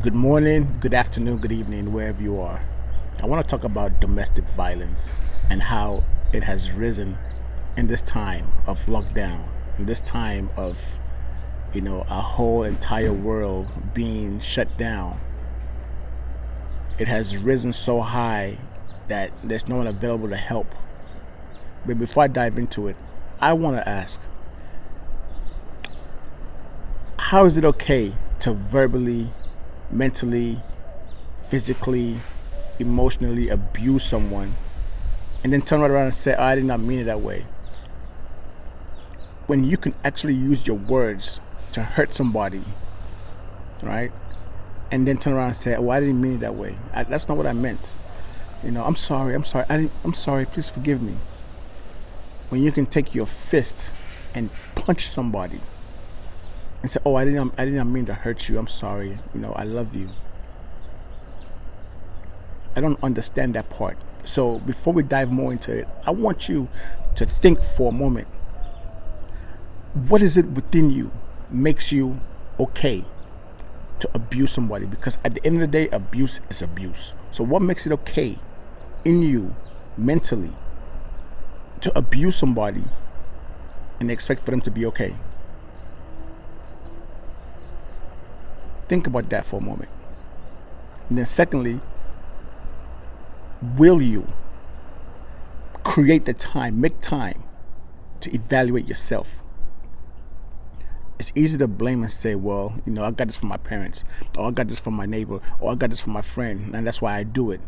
Good morning, good afternoon, good evening, wherever you are. I want to talk about domestic violence and how it has risen in this time of lockdown, in this time of, our whole entire world being shut down. It has risen so high that there's no one available to help. But before I dive into it, I want to ask, how is it okay to verbally, mentally, physically, emotionally abuse someone and then turn right around and say, I did not mean it that way? When you can actually use your words to hurt somebody, right? And then turn around and say, I didn't mean it that way. That's not what I meant. I'm sorry. I'm sorry. Please forgive me. When you can take your fist and punch somebody and say, I didn't mean to hurt you. I'm sorry. I love you. I don't understand that part. So before we dive more into it, I want you to think for a moment. What is it within you makes you okay to abuse somebody? Because at the end of the day, abuse is abuse. So what makes it okay in you mentally to abuse somebody and expect for them to be okay? Think about that for a moment. And then secondly, will you create the time, make time to evaluate yourself? It's easy to blame and say, well, I got this from my parents, or I got this from my neighbor, or I got this from my friend, and that's why I do it.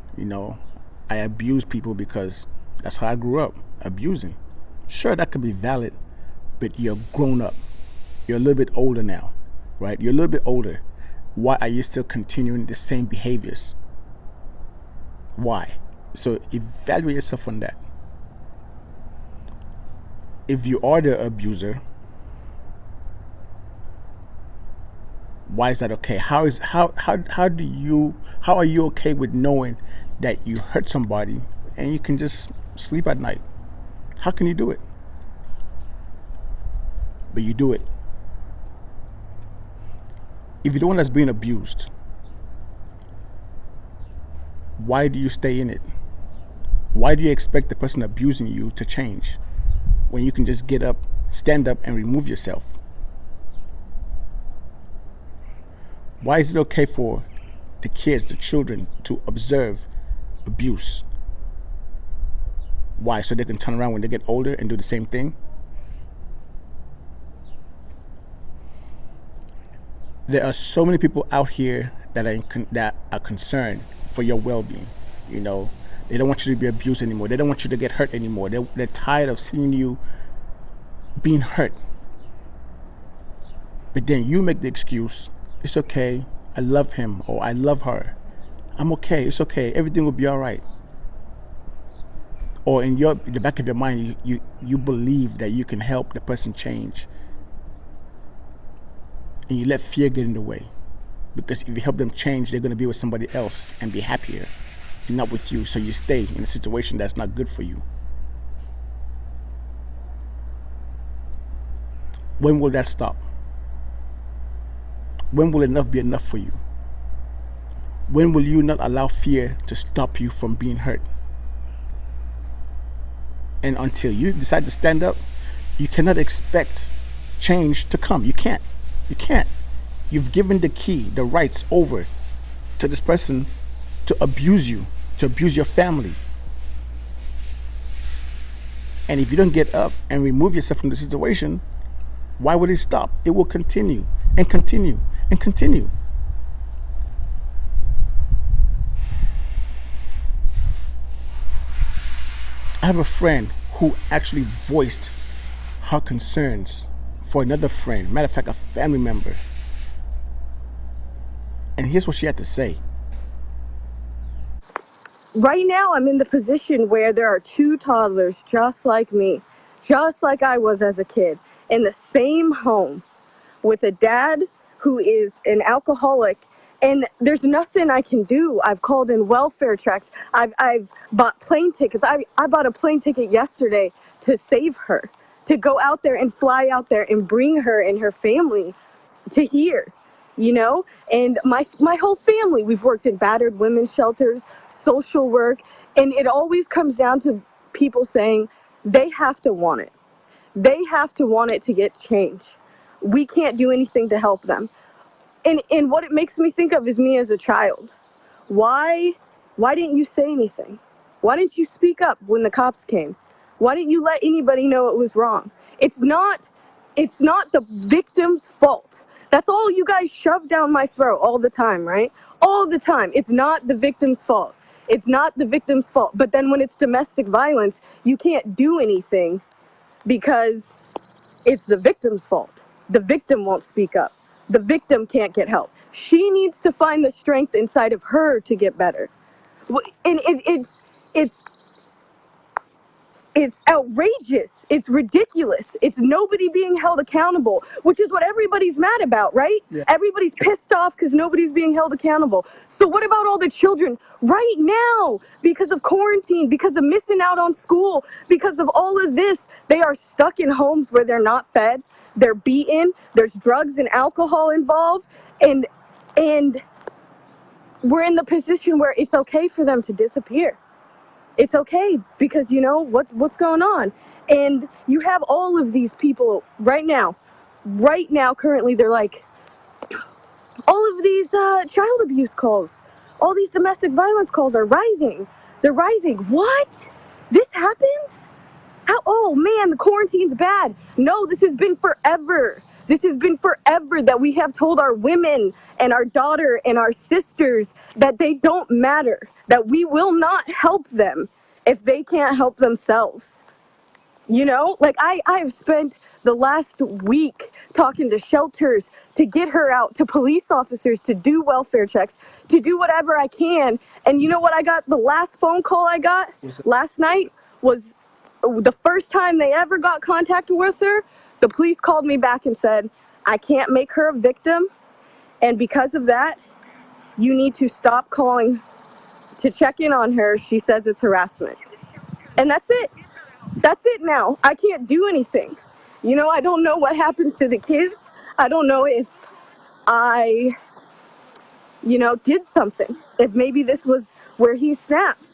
I abuse people because that's how I grew up, abusing. Sure, that could be valid, but you're grown up. You're a little bit older now, right? You're a little bit older. Why are you still continuing the same behaviors? Why? So evaluate yourself on that. If you are the abuser, why is that okay? How are you okay with knowing that you hurt somebody and you can just sleep at night? How can you do it? But you do it. If you're the one that's being abused, why do you stay in it? Why do you expect the person abusing you to change when you can just get up, stand up, and remove yourself? Why is it okay for the kids, the children, to observe abuse? Why? So they can turn around when they get older and do the same thing? There are so many people out here that are concerned for your well-being. They don't want you to be abused anymore. They don't want you to get hurt anymore. They're tired of seeing you being hurt. But then you make the excuse, it's okay, I love him or I love her. I'm okay, it's okay, everything will be all right. Or in the back of your mind, you believe that you can help the person change. And you let fear get in the way. Because if you help them change, they're going to be with somebody else and be happier, and not with you. So you stay in a situation that's not good for you. When will that stop? When will enough be enough for you? When will you not allow fear to stop you from being hurt? And until you decide to stand up, you cannot expect change to come. You can't. You can't. You've given the key, the rights over to this person to abuse you, to abuse your family. And if you don't get up and remove yourself from the situation, why would it stop? It will continue and continue and continue. I have a friend who actually voiced her concerns for another friend, matter of fact, a family member. And here's what she had to say. Right now, I'm in the position where there are two toddlers just like me, just like I was as a kid, in the same home with a dad who is an alcoholic, and there's nothing I can do. I've called in welfare checks. I've bought plane tickets. I bought a plane ticket yesterday to save her, to go out there and fly out there and bring her and her family to here. you know? And my whole family, we've worked in battered women's shelters, social work, and it always comes down to people saying they have to want it. They have to want it to get change. We can't do anything to help them. And what it makes me think of is me as a child. Why why didn't you say anything? Why didn't you speak up when the cops came? Why didn't you let anybody know it was wrong? It's not the victim's fault. That's all you guys shove down my throat all the time, right? All the time. It's not the victim's fault. It's not the victim's fault. But then when it's domestic violence, you can't do anything because it's the victim's fault. The victim won't speak up. The victim can't get help. She needs to find the strength inside of her to get better. And it's it's outrageous. It's ridiculous. It's nobody being held accountable, which is what everybody's mad about, right? Yeah. Everybody's pissed off because nobody's being held accountable. So what about all the children right now, because of quarantine, because of missing out on school, because of all of this? They are stuck in homes where they're not fed, they're beaten, there's drugs and alcohol involved, and we're in the position where it's okay for them to disappear. It's okay because you know what's going on. And you have all of these people right now currently, they're like, all of these child abuse calls, all these domestic violence calls are rising. They're rising. What? This happens? How? Oh man, the quarantine's bad. No, this has been forever. This has been forever that we have told our women and our daughter and our sisters that they don't matter, that we will not help them if they can't help themselves. You know, like I've spent the last week talking to shelters to get her out, to police officers to do welfare checks, to do whatever I can. And you know what I got? The last phone call I got last night was the first time they ever got contact with her. The police called me back and said, I can't make her a victim. And because of that, you need to stop calling to check in on her. She says it's harassment. And that's it. That's it now. I can't do anything. You know, I don't know what happens to the kids. I don't know if I, did something. If maybe this was where he snaps,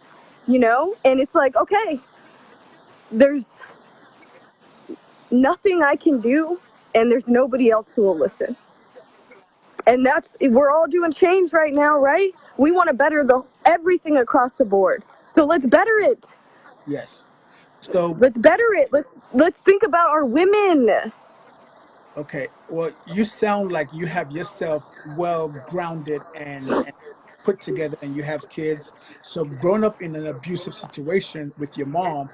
And it's like, okay, there's nothing I can do, and there's nobody else who will listen. And we're all doing change right now, right? We want to better everything across the board. So let's better it. Yes. So, Let's better it. Let's think about our women. okay. Well, you sound like you have yourself well grounded and put together, and you have kids. So, growing up in an abusive situation with your mom,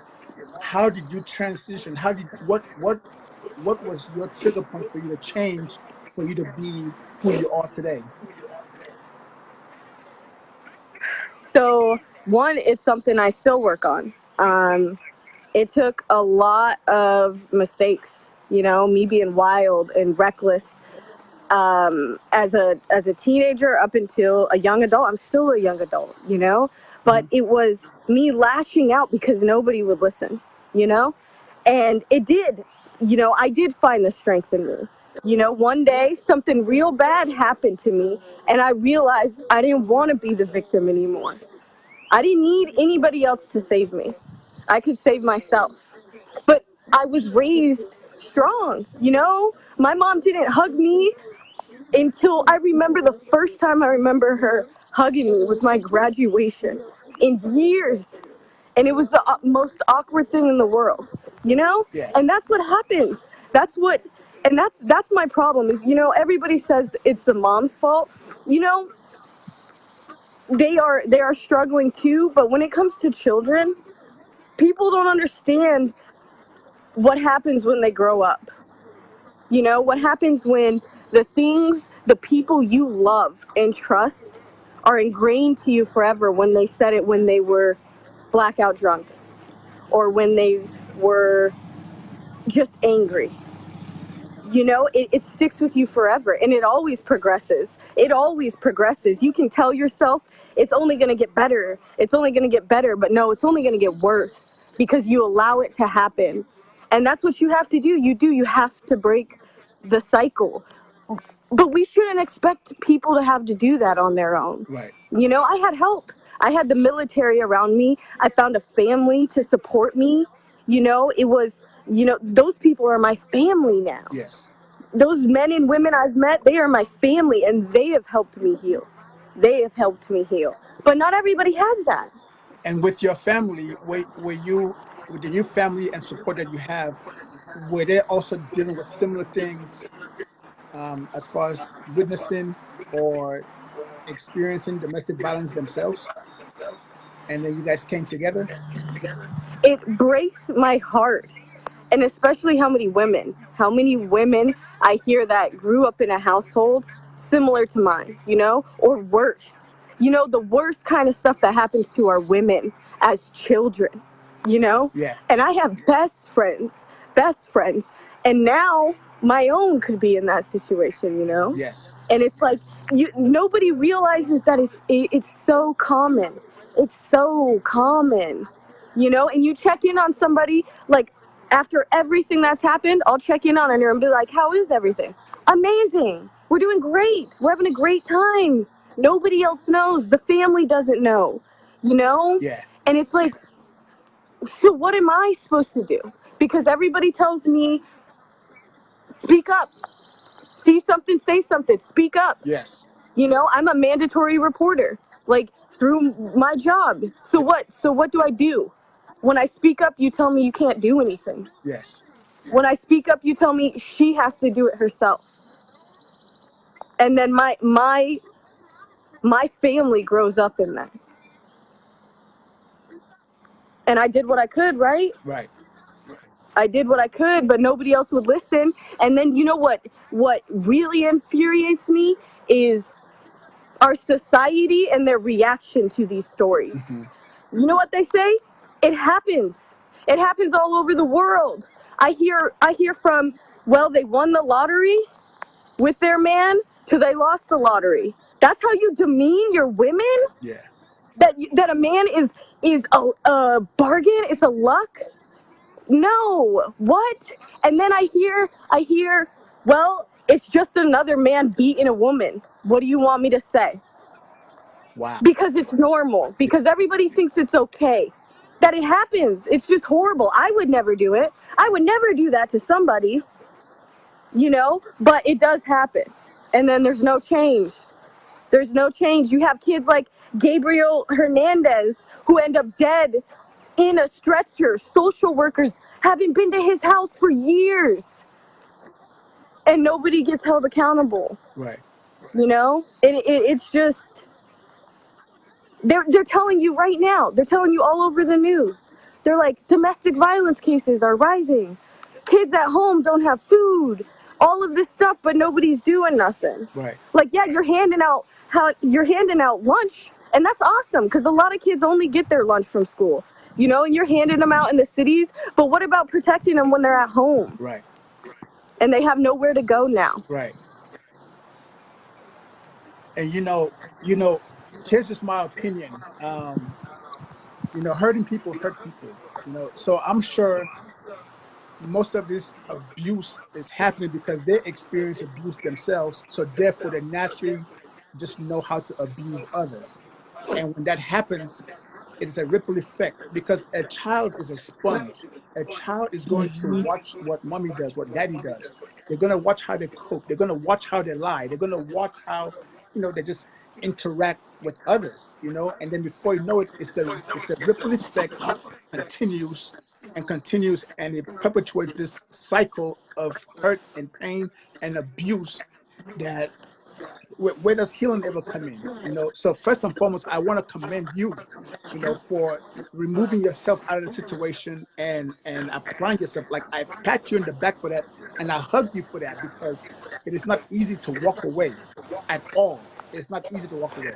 how did you transition? How did what was your trigger point for you to change, for you to be who you are today? So one, it's something I still work on. It took a lot of mistakes, me being wild and reckless, as a teenager up until a young adult. I'm still a young adult. But Mhm. it was me lashing out because nobody would listen, you know? And it did. I did find the strength in me. One day something real bad happened to me, and I realized I didn't want to be the victim anymore. I didn't need anybody else to save me. I could save myself. But I was raised strong. My mom didn't hug me until I remember the first time I remember her hugging me was my graduation in years. And it was the most awkward thing in the world. Yeah. And that's what happens. And that's my problem is, everybody says it's the mom's fault. You know, they are struggling too, but when it comes to children, people don't understand what happens when they grow up. What happens when the people you love and trust are ingrained to you forever when they said it when they were blackout drunk or when they were just angry. It sticks with you forever, and it always progresses. It always progresses. You can tell yourself it's only going to get better. It's only going to get better, but no, it's only going to get worse because you allow it to happen. And that's what you have to do. You have to break the cycle. But we shouldn't expect people to have to do that on their own. Right. You know, I had help. I had the military around me. I found a family to support me. You know, it was, you know, those people are my family now. Yes. Those men and women I've met, they are my family and they have helped me heal. They have helped me heal. But not everybody has that. And with your family, were you with the new family and support that you have, were they also dealing with similar things, as far as witnessing or experiencing domestic violence themselves, and then you guys came together? It breaks my heart. And especially how many women I hear that grew up in a household similar to mine, you know, or worse. You know, the worst kind of stuff that happens to our women as children, you know? Yeah. And I have best friends. And now my own could be in that situation, you know? Yes. And it's like nobody realizes that it's so common. It's so common, you know. And you check in on somebody like after everything that's happened. I'll check in on her and be like, "How is everything?" "Amazing. We're doing great. We're having a great time." Nobody else knows. The family doesn't know, you know. Yeah. And it's like, so what am I supposed to do? Because everybody tells me, speak up. See something, say something, speak up. Yes. You know, I'm a mandatory reporter, like through my job. So what? So what do I do? When I speak up, you tell me you can't do anything. Yes. When I speak up, you tell me she has to do it herself. And then my family grows up in that. And I did what I could, right? Right. I did what I could, but nobody else would listen. And then you know what really infuriates me is our society and their reaction to these stories. Mm-hmm. You know what they say? It happens. It happens all over the world. I hear from, well, they won the lottery with their man to they lost the lottery. That's how you demean your women? Yeah. That a man is a bargain? It's a luck? No. What? And then I hear, well, it's just another man beating a woman. What do you want me to say? Wow. Because it's normal, because everybody thinks it's okay, that it happens. It's just horrible. I would never do it. I would never do that to somebody, you know, but it does happen. And then there's no change. There's no change. You have kids like Gabriel Hernandez who end up dead in a stretcher. Social workers haven't been to his house for years and nobody gets held accountable, Right. you know? It's just, they're telling you right now. They're telling you all over the news. They're like, domestic violence cases are rising. Kids at home don't have food. All of this stuff, but nobody's doing nothing. Right. Like, yeah, you're handing out lunch, and that's awesome because a lot of kids only get their lunch from school. You know, and you're handing them out in the cities, but what about protecting them when they're at home Right. and they have nowhere to go now? Right. And here's just my opinion. Hurting people hurt people. So I'm sure most of this abuse is happening because they experience abuse themselves. So therefore, they naturally just know how to abuse others. And when that happens, it is a ripple effect because a child is a sponge. A child is going to watch what mommy does, what daddy does. They're going to watch how they cook. They're going to watch how they lie. They're going to watch how, they just interact with others, and then before you know it, it's a ripple effect, continues and continues, and it perpetuates this cycle of hurt and pain and abuse that where does healing ever come in? So first and foremost, I want to commend you, for removing yourself out of the situation and applying yourself. Like, I pat you in the back for that, and I hug you for that, because it is not easy to walk away at all. It's not easy to walk away.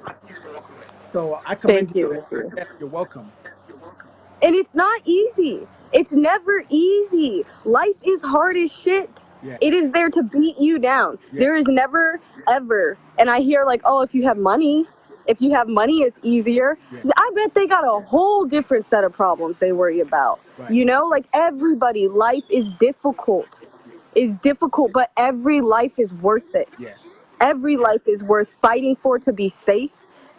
So I commend Thank you for you. that. Yeah, you're welcome. And it's not easy. It's never easy. Life is hard as shit. Yeah. It is there to beat you down. Yeah. There is never, ever. And I hear like, oh, if you have money, it's easier. Yeah. I bet they got a whole different set of problems they worry about. Right. You know, like everybody, life is difficult. Yeah. Is difficult, but every life is worth it. Yes. Every life is worth fighting for, to be safe,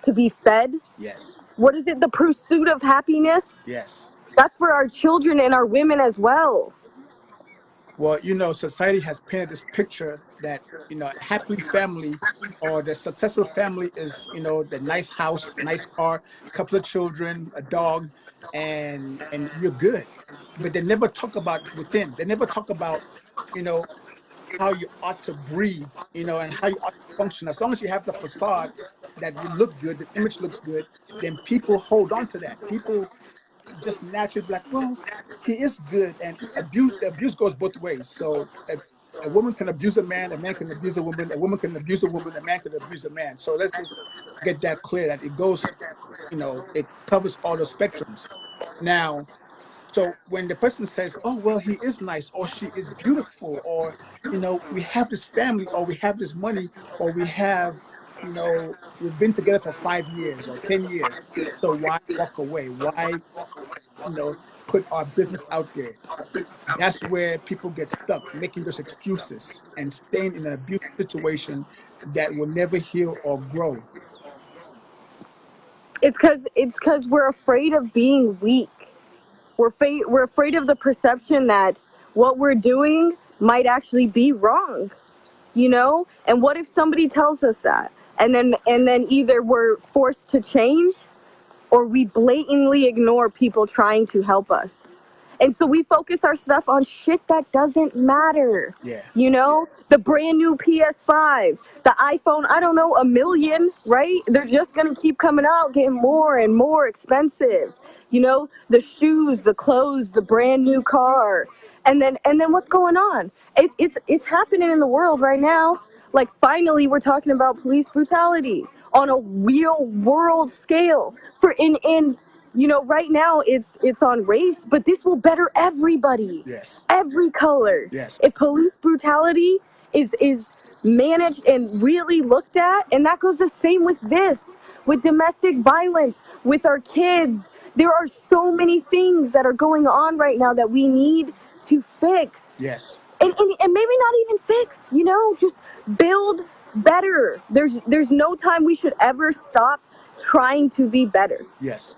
to be fed. Yes. What is it? The pursuit of happiness? Yes. That's for our children and our women as well. Well, society has painted this picture that, a happy family or the successful family is, the nice house, nice car, couple of children, a dog, and you're good. But they never talk about within. They never talk about, you know, how you ought to breathe, and how you ought to function. As long as you have the facade that you look good, the image looks good, then people hold on to that. People just naturally be like, well, he is good. And the abuse goes both ways. So a woman can abuse a man can abuse a woman can abuse a woman, a man can abuse a man. So let's just get that clear that it goes, it covers all the spectrums. Now, so when the person says, oh, well, he is nice, or she is beautiful, or, we have this family, or we have this money, or we've been together for 5 years or 10 years. So why walk away? Why, put our business out there? That's where people get stuck, making those excuses and staying in an abusive situation that will never heal or grow. It's because we're afraid of being weak. We're afraid of the perception that what we're doing might actually be wrong, you know? And what if somebody tells us that? And then either we're forced to change, or we blatantly ignore people trying to help us. And so we focus our stuff on shit that doesn't matter. Yeah. You know, the brand new PS5, the iPhone, I don't know, a million, right? They're just going to keep coming out, getting more and more expensive. You know, the shoes, the clothes, the brand new car. And then what's going on? It's happening in the world right now. Like, finally we're talking about police brutality on a real world scale. Right now it's on race, but this will better everybody. Yes. Every color. Yes. If police brutality is managed and really looked at, and that goes the same with this, with domestic violence, with our kids. There are so many things that are going on right now that we need to fix. Yes. And maybe not even fix, just build better. There's no time we should ever stop trying to be better. Yes.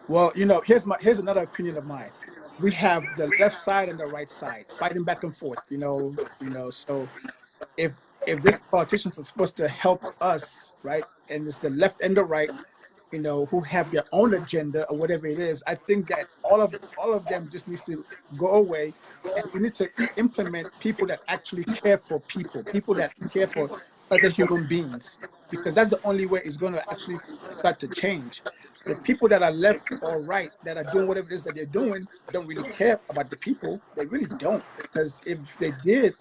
Well, here's another opinion of mine. We have the left side and the right side fighting back and forth. So if this politicians are supposed to help us, right, and it's the left and the right, who have their own agenda or whatever it is, I think that all of them just needs to go away, and we need to implement people that actually care for people that care for other human beings, because that's the only way it's going to actually start to change. The people that are left or right that are doing whatever it is that they're doing don't really care about the people. They really don't, because if they did,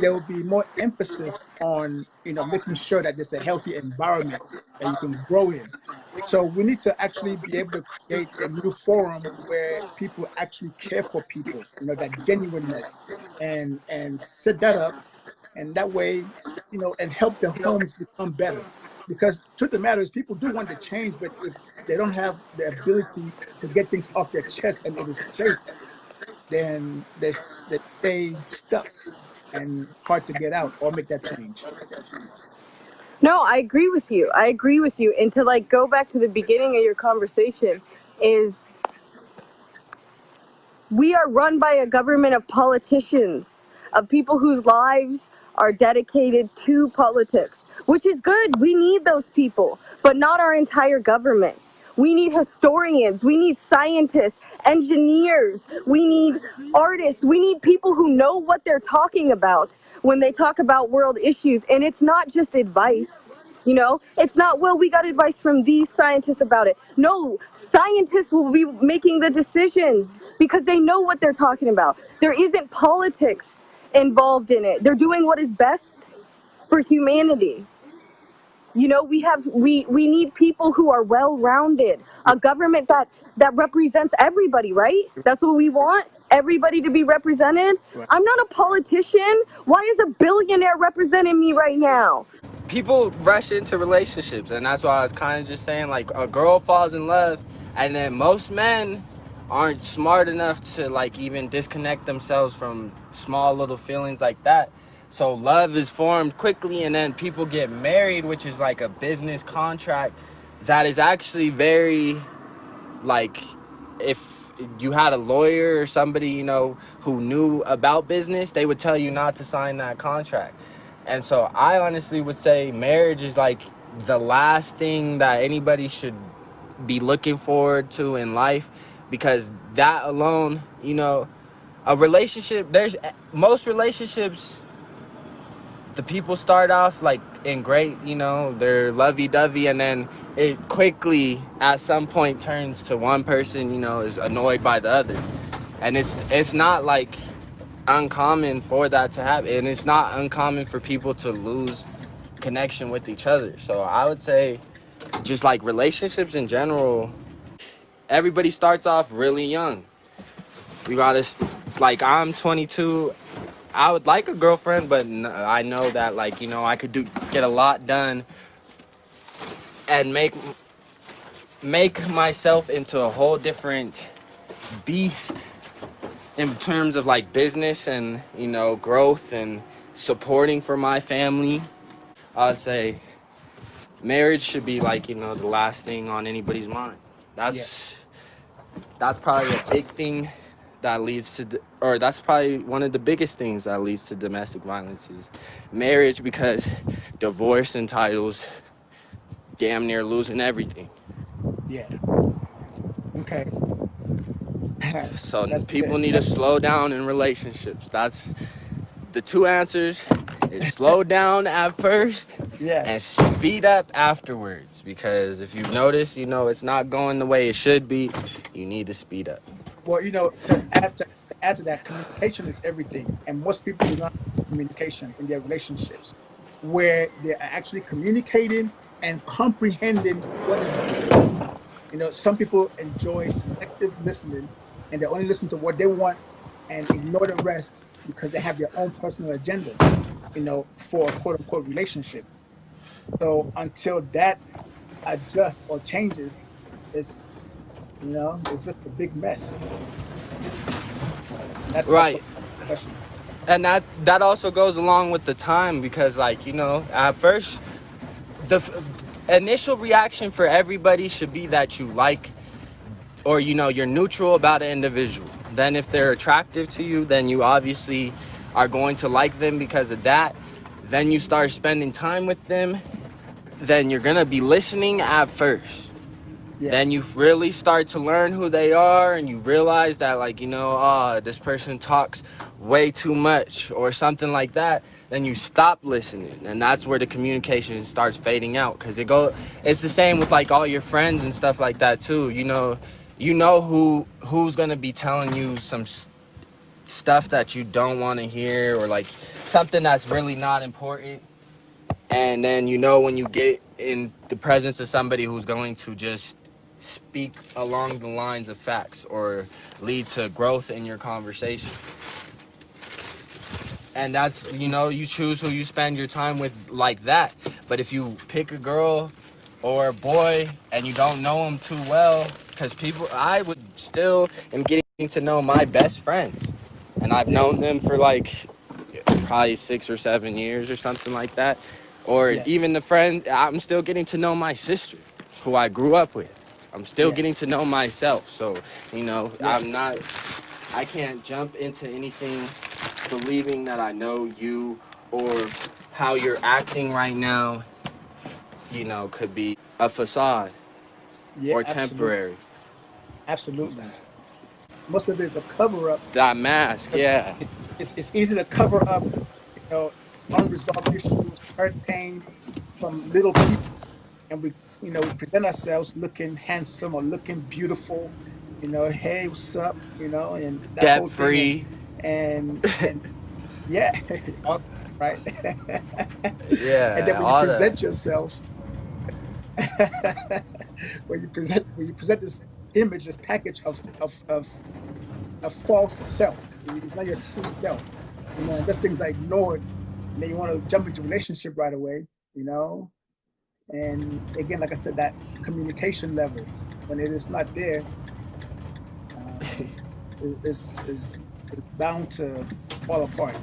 there will be more emphasis on making sure that there's a healthy environment that you can grow in. So we need to actually be able to create a new forum where people actually care for people, that genuineness, and set that up, and that way, and help the homes become better. Because truth of the matter is, people do want to change, but if they don't have the ability to get things off their chest and it is safe, then they stay stuck and hard to get out or make that change. No, I agree with you. I agree with you. And to like go back to the beginning of your conversation, is we are run by a government of politicians, of people whose lives are dedicated to politics, which is good. We need those people, but not our entire government. We need historians, we need scientists, engineers, we need artists, we need people who know what they're talking about when they talk about world issues. And it's not just advice. It's not, well, we got advice from these scientists about it. No, scientists will be making the decisions because they know what they're talking about. There isn't politics involved in it. They're doing what is best for humanity. We need people who are well-rounded, a government that represents everybody, right? That's what we want. Everybody to be represented. Right. I'm not a politician. Why is a billionaire representing me right now? People rush into relationships, and that's why I was kind of just saying, like, a girl falls in love, and then most men aren't smart enough to like even disconnect themselves from small little feelings like that. So love is formed quickly, and then people get married, which is like a business contract that is actually very, like, if you had a lawyer or somebody, you know, who knew about business, they would tell you not to sign that contract. And so I honestly would say marriage is like the last thing that anybody should be looking forward to in life, because that alone, you know, a relationship, there's most relationships, the people start off like in great, you know, they're lovey-dovey, and then it quickly at some point turns to one person, you know, is annoyed by the other. And it's not like uncommon for that to happen, and it's not uncommon for people to lose connection with each other. So I would say just like relationships in general, everybody starts off really young. We gotta, like, I'm 22. I would like a girlfriend, but I know that, like, you know, I could get a lot done and make myself into a whole different beast in terms of like business and, you know, growth and supporting for my family. I'd say marriage should be like, you know, the last thing on anybody's mind. That's probably a big thing that leads to, or that's probably one of the biggest things that leads to domestic violence is marriage, because divorce entitles damn near losing everything. Yeah. Okay. So That's people good. need to slow down in relationships. That's the two answers: is slow down at first and Yes. speed up afterwards. Because if you've noticed, you know, it's not going the way it should be, you need to speed up. Well, to add to that, communication is everything, and most people do not have communication in their relationships, where they are actually communicating and comprehending what is being said. Some people enjoy selective listening, and they only listen to what they want and ignore the rest because they have their own personal agenda, for a quote unquote relationship. So until that adjusts or changes, it's it's just a big mess. And that's up for Right. discussion. And that also goes along with the time, because, like, you know, at first the initial reaction for everybody should be that you like, or, you know, you're neutral about an individual. Then if they're attractive to you, then you obviously are going to like them because of that. Then you start spending time with them, then you're gonna be listening at first. Then Yes. you really start to learn who they are, and you realize that, like, you know, this person talks way too much or something like that. Then you stop listening, and that's where the communication starts fading out. Because it's the same with like all your friends and stuff like that too. You know who's gonna be telling you some stuff that you don't want to hear, or like something that's really not important. And then, you know, when you get in the presence of somebody who's going to just speak along the lines of facts or lead to growth in your conversation. And that's, you know, you choose who you spend your time with like that. But if you pick a girl or a boy and you don't know them too well, because I would still am getting to know my best friends. And I've known Yes. them for like probably 6 or 7 years or something like that. Or Yes. even the friends, I'm still getting to know my sister, who I grew up with. I'm still getting Yes. to know myself. So, you know, Yeah. I can't jump into anything believing that I know you, or how you're acting right now, you know, could be a facade Yeah. or Absolutely. temporary. Absolutely. Most of it is a cover up. That mask, yeah. It's easy to cover up, you know, unresolved issues, hurt, pain from little people, and we present ourselves looking handsome or looking beautiful. Hey, what's up? And that Debt whole thing, and free. and yeah, all- right. And then Yeah, when you all that. present yourself, when you present this image, this package of a false self. It's not your true self. And those things are ignored, and then you want to jump into a relationship right away. You know, and again, like I said, that communication level, when it is not there, uh, is bound to fall apart.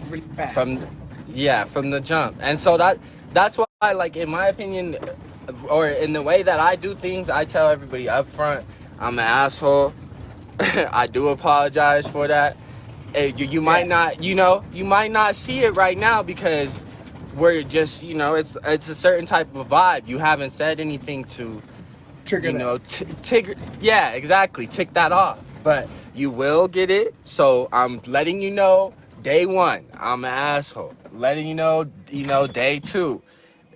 really from fast. from the jump. And so that's why, like, in my opinion, or in the way that I do things, I tell everybody up front, I'm an asshole. I do apologize for that. You might Yeah, not, you might not see it right now because we're just, it's a certain type of vibe. You haven't said anything to, trigger that. yeah, exactly, tick that off. But you will get it. So I'm letting you know, day one, I'm an asshole. Letting day two,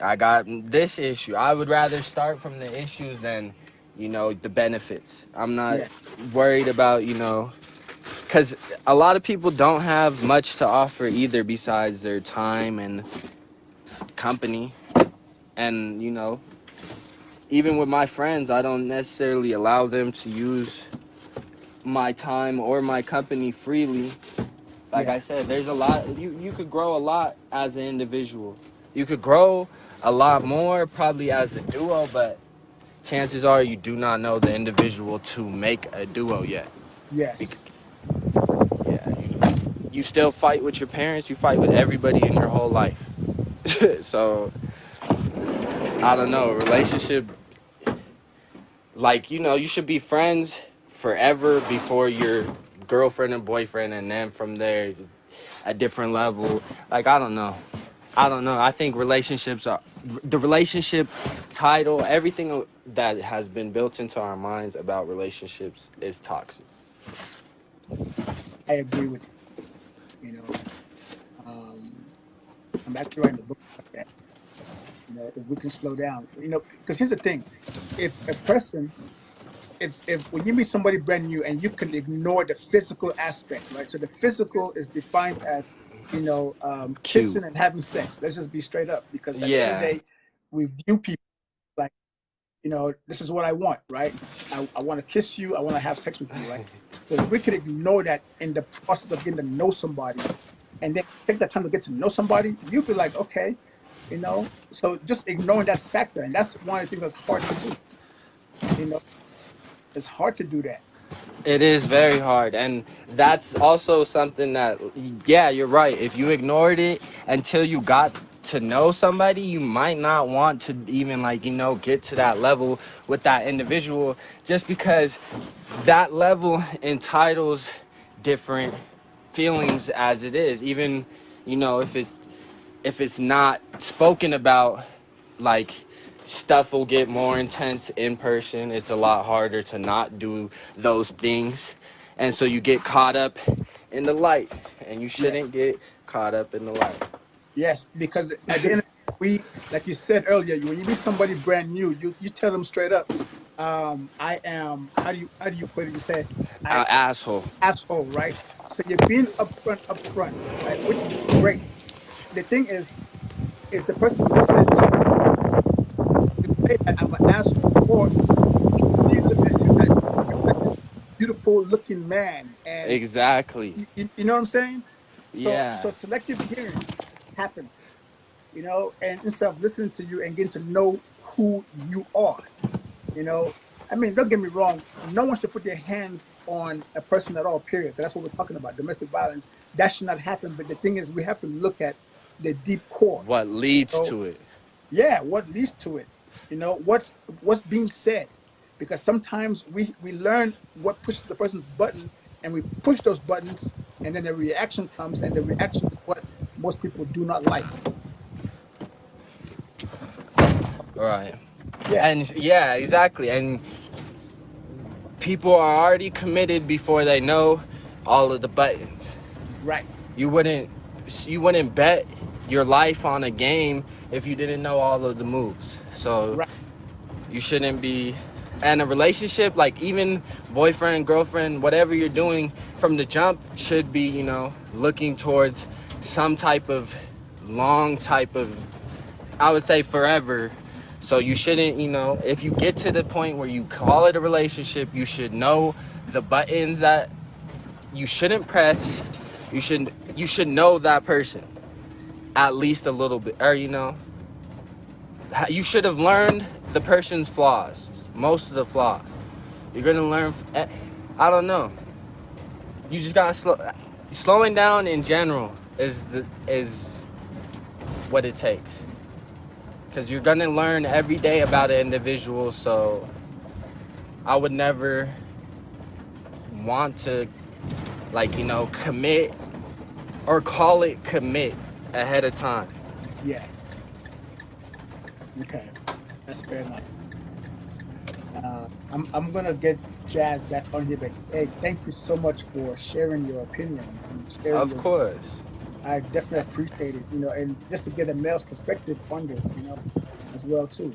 I got this issue. I would rather start from the issues than, the benefits. I'm not Yeah, worried about, because a lot of people don't have much to offer either besides their time and company. And, even with my friends, I don't necessarily allow them to use my time or my company freely. Like yeah, I said, there's a lot, you could grow a lot as an individual. You could grow a lot more probably as a duo, but chances are you do not know the individual to make a duo yet. yes. Yeah, you still fight with your parents, you fight with everybody in your whole life. So I don't know, relationship, like, you should be friends forever before you're girlfriend and boyfriend, and then from there a different level. Like, I don't know. I think relationships are the relationship title, everything that has been built into our minds about relationships is toxic. I agree with you. Um, I'm actually writing a book about that. If we can slow down, because here's the thing: if a person, if when you meet somebody brand new and you can ignore the physical aspect, right? So the physical is defined as Cute. kissing and having sex. Let's just be straight up, because at the end of the Yeah. day, we view people like, this is what I want, right? I want to kiss you. I want to have sex with you, right? So if we could ignore that in the process of getting to know somebody, and then take that time to get to know somebody, you'll be like, okay, So just ignoring that factor, and that's one of the things that's hard to do. You know, it's hard to do that. It is very hard, and that's also something that, yeah, you're right. If you ignored it until you got to know somebody, you might not want to even, like, get to that level with that individual, just because that level entitles different feelings as it is. Even, if it's not spoken about, like, stuff will get more intense in person. It's a lot harder to not do those things, and so you get caught up in the light, and you shouldn't Yes, get caught up in the light. yes, because at the end, we, like you said earlier, when you meet somebody brand new, you tell them straight up, I am. How do you put it? You say, I Asshole. asshole, right? So you're being upfront, right? Which is great. The thing is the person listening to you say that I'm an asshole, or they look at you as you're like this beautiful looking man, and Exactly. you know what I'm saying? So Yeah. selective hearing happens, and instead of listening to you and getting to know who you are, you know. I mean, don't get me wrong. No one should put their hands on a person at all. Period. 'Cause that's what we're talking about. Domestic violence. That should not happen. But the thing is, we have to look at the deep core. What leads So to it? yeah, what leads to it? What's being said? Because sometimes we learn what pushes the person's button, and we push those buttons, and then the reaction comes, and the reaction is what most people do not like. Right. Yeah, And yeah, exactly. And people are already committed before they know all of the buttons. right. You wouldn't you wouldn't bet your life on a game if you didn't know all of the moves. So Right. you shouldn't be, and a relationship, like, even boyfriend, girlfriend, whatever you're doing from the jump, should be, looking towards some type of long type of, I would say, forever. So you shouldn't, if you get to the point where you call it a relationship, you should know the buttons that you shouldn't press. You should know that person at least a little bit, or, you should have learned the person's flaws, most of the flaws. You're gonna learn. I don't know. You just gotta slowing down in general. is what it takes, because you're gonna learn every day about an individual. So I would never want to, like, commit or call it commit ahead of time. Yeah. Okay. That's fair enough. I'm gonna get Jazz back on here, but hey, thank you so much for sharing your opinion and sharing Of your. course. I definitely appreciate it, and just to get a male's perspective on this, as well too.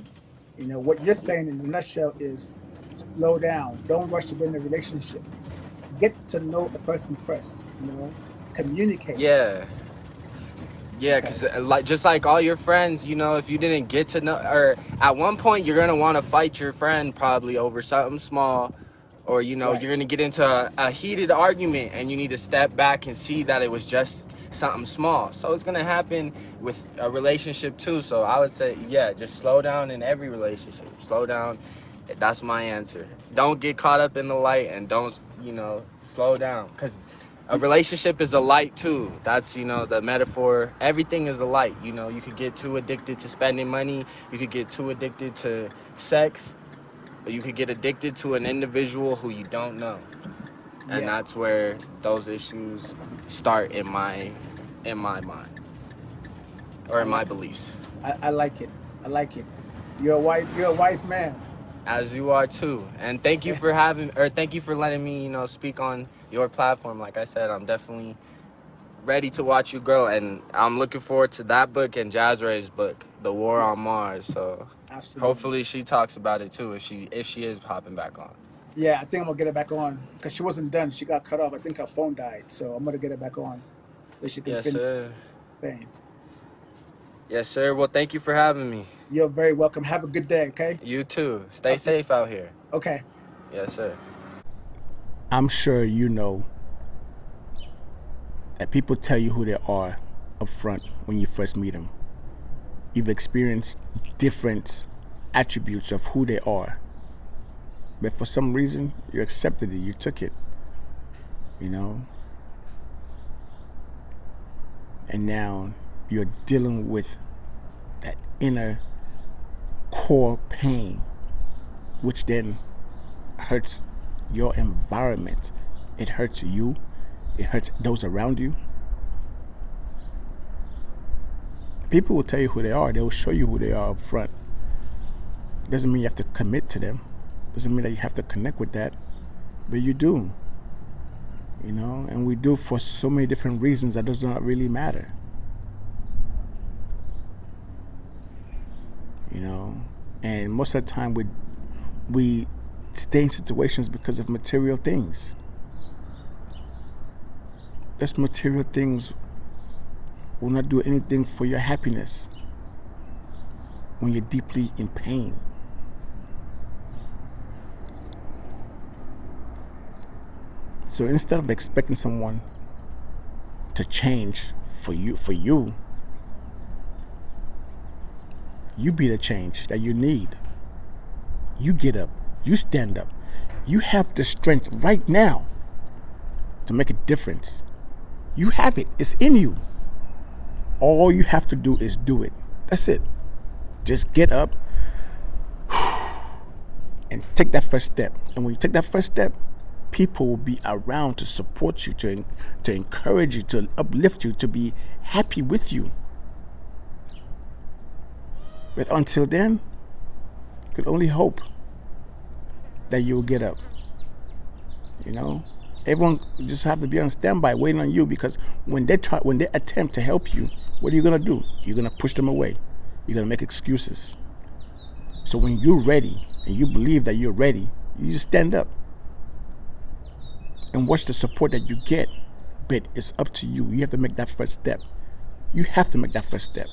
What you're saying in a nutshell is slow down, don't rush to be in a relationship. Get to know a person first, communicate. Yeah. Yeah, Okay. because like just like all your friends, if you didn't get to know, or at one point you're gonna want to fight your friend probably over something small, or Right. you're gonna get into a heated argument, and you need to step back and see that it was just something small. So it's gonna happen with a relationship too. So I would say, yeah, just slow down in every relationship. Slow down. That's my answer. Don't get caught up in the light, and don't, slow down, because a relationship is a light too. That's, the metaphor. Everything is a light. You could get too addicted to spending money. You could get too addicted to sex. Or you could get addicted to an individual who you don't know. And Yeah. that's where those issues start in my mind, or I in my like. beliefs. I like it. I like it. You're a wise man. As you are too. And thank you for letting me, speak on your platform. Like I said, I'm definitely ready to watch you grow, and I'm looking forward to that book and Jazz Ray's book, The War Yeah. on Mars. So Absolutely. hopefully she talks about it too, if she is popping back on. Yeah, I think I'm gonna get it back on because she wasn't done. She got cut off. I think her phone died, so I'm gonna get it back on so she can Yes, finish sir. saying. Yes, sir. Well, thank you for having me. You're very welcome. Have a good day. Okay. You too. I'll Stay see. safe out here. Okay. Yes, sir. I'm sure you know that people tell you who they are up front when you first meet them. You've experienced different attributes of who they are, but for some reason you accepted it. You took it. You know, and now you're dealing with that inner core pain, which then hurts your environment. It hurts you, it hurts those around you. People will tell you who they are, they will show you who they are up front. Doesn't mean you have to commit to them, doesn't mean that you have to connect with that, but you do. And we do for so many different reasons that does not really matter. you know. And most of the time, we stay in situations because of material things. Those material things will not do anything for your happiness when you're deeply in pain. So instead of expecting someone to change for you, you be the change that you need. You get up, you stand up. You have the strength right now to make a difference. You have it, it's in you. All you have to do is do it. That's it. Just get up and take that first step. And when you take that first step, people will be around to support you, to encourage you, to uplift you, to be happy with you. But until then, you could only hope that you will get up. You know, everyone just have to be on standby, waiting on you, because when they attempt to help you, what are you gonna do? You're gonna push them away. You're gonna make excuses. So when you're ready and you believe that you're ready, you just stand up and watch the support that you get. But it's up to you. You have to make that first step. You have to make that first step.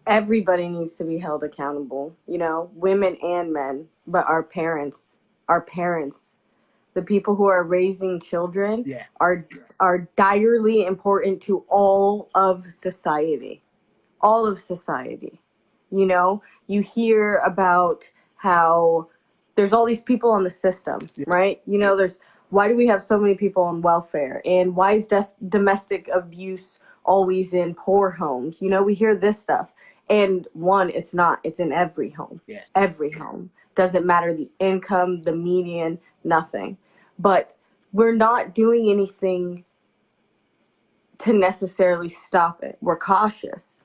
Everybody needs to be held accountable, women and men, but our parents, the people who are raising children Yeah. are direly important to all of society. You hear about how there's all these people on the system, Yeah. right? There's Why do we have so many people on welfare? And why is domestic abuse always in poor homes? You know, we hear this stuff. And one, it's not. It's in every home. Yes. Every home. Doesn't matter the income, the median, nothing. But we're not doing anything to necessarily stop it. We're cautious.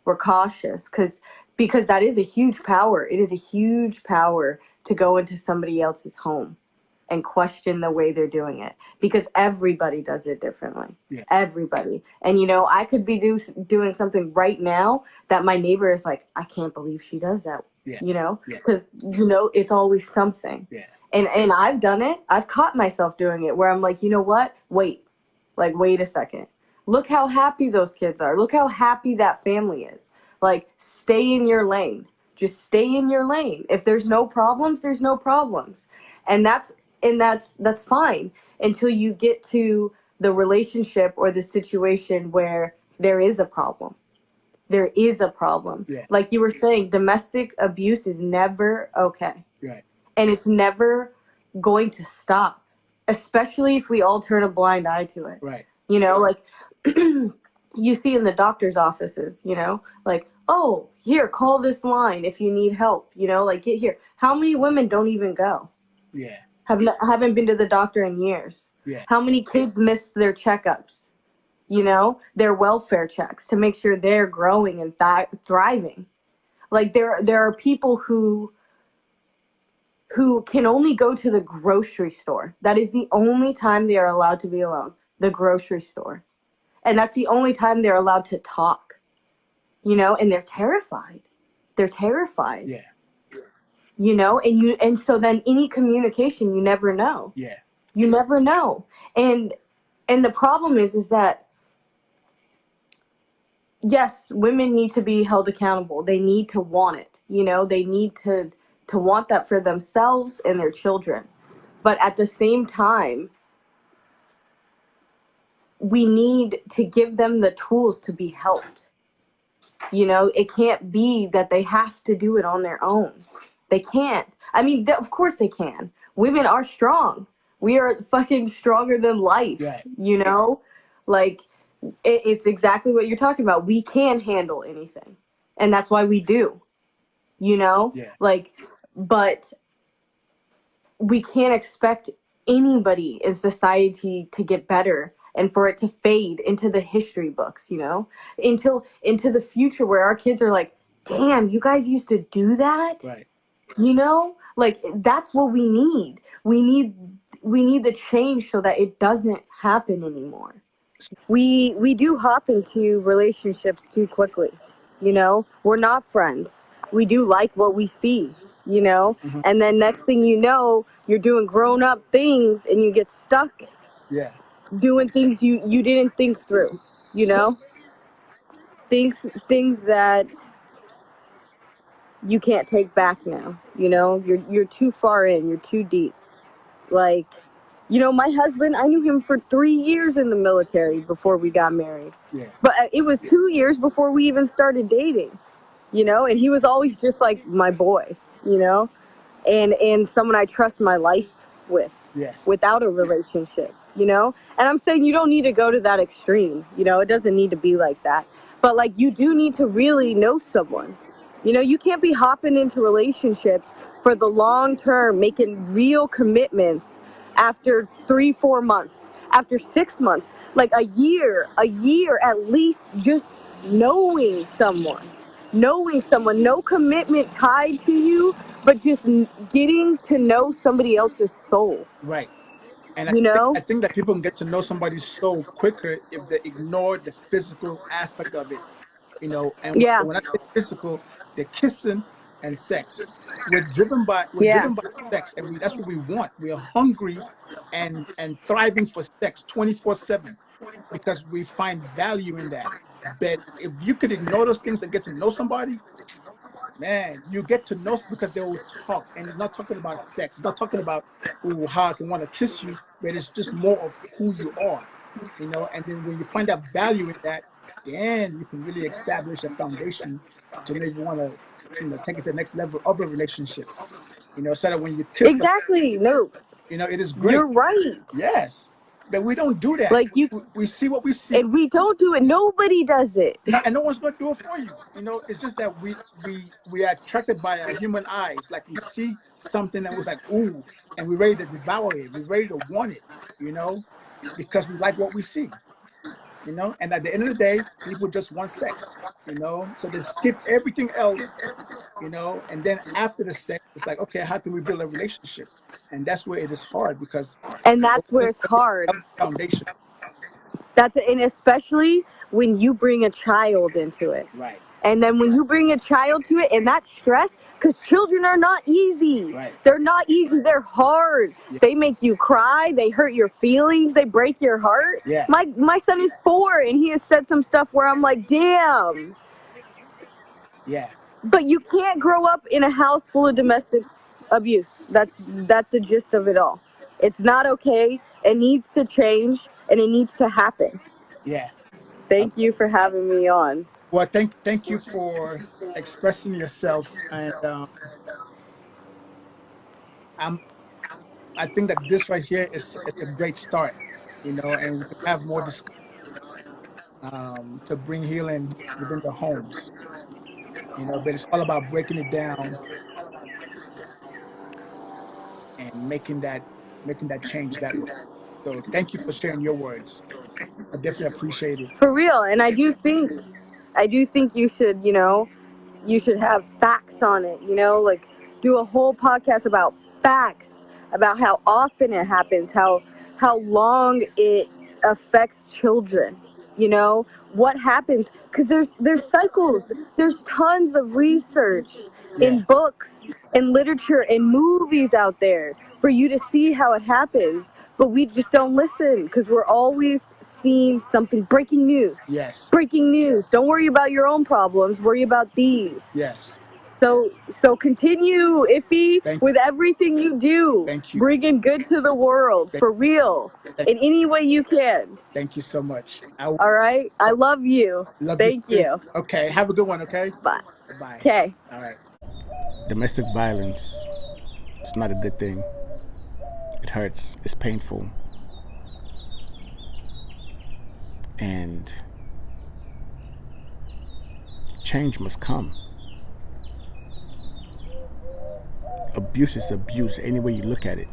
We're cautious because that is a huge power. It is a huge power to go into somebody else's home and question the way they're doing it, because everybody does it differently. Yeah. Everybody. And, you know, I could be doing something right now that my neighbor is like, I can't believe she does that. Yeah. You know, Yeah. because, you know, it's always something. Yeah. And I've done it. I've caught myself doing it where I'm like, you know what? Wait a second. Look how happy those kids are. Look how happy that family is. Like, stay in your lane. Just stay in your lane. If there's no problems, there's no problems. And that's fine until you get to the relationship or the situation where there is a problem. There is a problem. Yeah. Like you were saying, domestic abuse is never okay. Right. And it's never going to stop, especially if we all turn a blind eye to it. Right. You know, like you see in the doctor's offices, you know, like, oh, here, call this line if you need help, you know, like, get here. How many women don't even go? Yeah. Haven't been to the doctor in years. Yeah. How many kids miss their checkups, you know, their welfare checks to make sure they're growing and thriving? Like, there are people who can only go to the grocery store. That is the only time they are allowed to be alone, the grocery store. And that's the only time they're allowed to talk, you know, and they're terrified. They're terrified. Yeah. You know, and so then any communication, you never know. Yeah. You never know. And the problem is that, yes, women need to be held accountable. They need to want it. You know, they need to want that for themselves and their children. But at the same time, we need to give them the tools to be helped. You know, it can't be that they have to do it on their own. They can't. I mean, of course they can. Women are strong. We are fucking stronger than life. Right. You know, like it's exactly what you're talking about. We can handle anything, and that's why we do. You know, Yeah. like, but we can't expect anybody in society to get better and for it to fade into the history books, you know, into the future where our kids are like, damn, you guys used to do that. Right. You know, like, that's what we need. We need the change so that it doesn't happen anymore. We do hop into relationships too quickly. You know, we're not friends. We do like what we see, you know, Mhm. and then next thing you know, you're doing grown up things and you get stuck Yeah. doing things you didn't think through, you know, things that you can't take back now. You know, you're too far in, you're too deep. Like, you know, my husband, I knew him for 3 years in the military before we got married. Yeah. But it was 2 years before we even started dating, you know, and he was always just like my boy, you know, and someone I trust my life with Yes. without a relationship, you know. And I'm saying you don't need to go to that extreme, you know, it doesn't need to be like that. But like, you do need to really know someone. You know, you can't be hopping into relationships for the long term, making real commitments after 3-4 months, after 6 months, like a year at least, just knowing someone, no commitment tied to you, but just getting to know somebody else's soul, Right. And you know? I think that people can get to know somebody's soul quicker if they ignore the physical aspect of it. You know, and Yeah, when I say physical, the kissing and sex. We're yeah, driven by sex, and that's what we want. We are hungry and thriving for sex 24/7 because we find value in that. But if you could ignore those things and get to know somebody, man, you get to know because they will talk, and it's not talking about sex. It's not talking about, oh, how I can want to kiss you, but it's just more of who you are, you know. And then when you find that value in that, then you can really establish a foundation to maybe want to, you know, take it to the next level of a relationship, you know, so that when you kiss them, exactly. No, It is great. You're right. Yes, but we don't do that. Like you, We see what we see, and we don't do it. Nobody does it. and no one's going to do it for you. It's just that we are attracted by our human eyes. Like we see something that was like ooh, and we're ready to devour it. We're ready to want it. Because we like what we see. And at the end of the day, people just want sex. So they skip everything else. And then after the sex, it's like, okay, how can we build a relationship? And that's where it is hard because And that's where it's hard. foundation. And especially when you bring a child into it. Right. And then when you bring a child to it and that stress, because children are not easy. Right. They're not easy. They're hard. Yeah. They make you cry. They hurt your feelings. They break your heart. Yeah. My son is 4 and he has said some stuff where I'm like, damn. Yeah. But you can't grow up in a house full of domestic abuse. That's the gist of it all. It's not okay. It needs to change and it needs to happen. Yeah. Thank you for having me on. Well, thank you for expressing yourself, and I think that this right here is a great start, and we can have more discussion to bring healing within the homes, but it's all about breaking it down and making that change that way. So thank you for sharing your words. I definitely appreciate it. For real, and I do think you should, you should have facts on it, like do a whole podcast about facts, about how often it happens, how long it affects children, what happens, because there's cycles, there's tons of research in books and literature and movies out there for you to see how it happens. But we just don't listen because we're always seeing something. Breaking news. Yes. Breaking news. Don't worry about your own problems. Worry about these. Yes. So continue, Iffy, with everything you do. Thank you. Bringing good to the world, for real, in any way you can. Thank you so much. All right? I love you. Thank you. Okay. Have a good one, okay? Bye. Bye. Okay. All right. Domestic violence is not a good thing. It hurts. It's painful. And change must come. Abuse is abuse any way you look at it.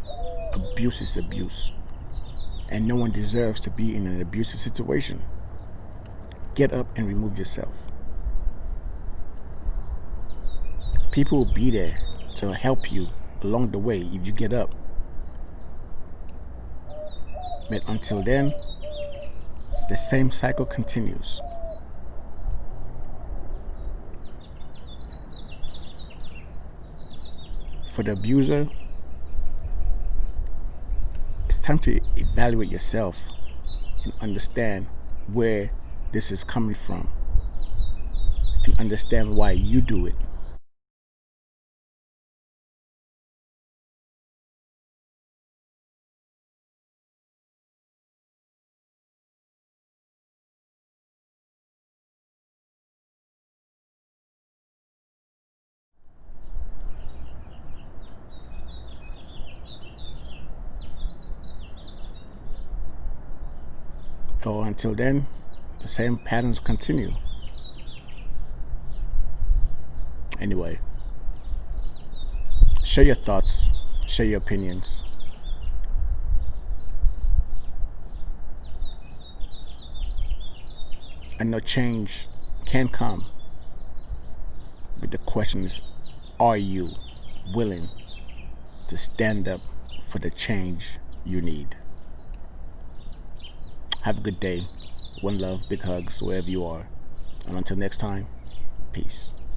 Abuse is abuse. And no one deserves to be in an abusive situation. Get up and remove yourself. People will be there to help you along the way if you get up. But until then, the same cycle continues. For the abuser, it's time to evaluate yourself and understand where this is coming from and understand why you do it. So until then, the same patterns continue. Anyway, share your thoughts, share your opinions. I know change can come, but the question is, are you willing to stand up for the change you need? Have a good day. One love, big hugs, wherever you are. And until next time, peace.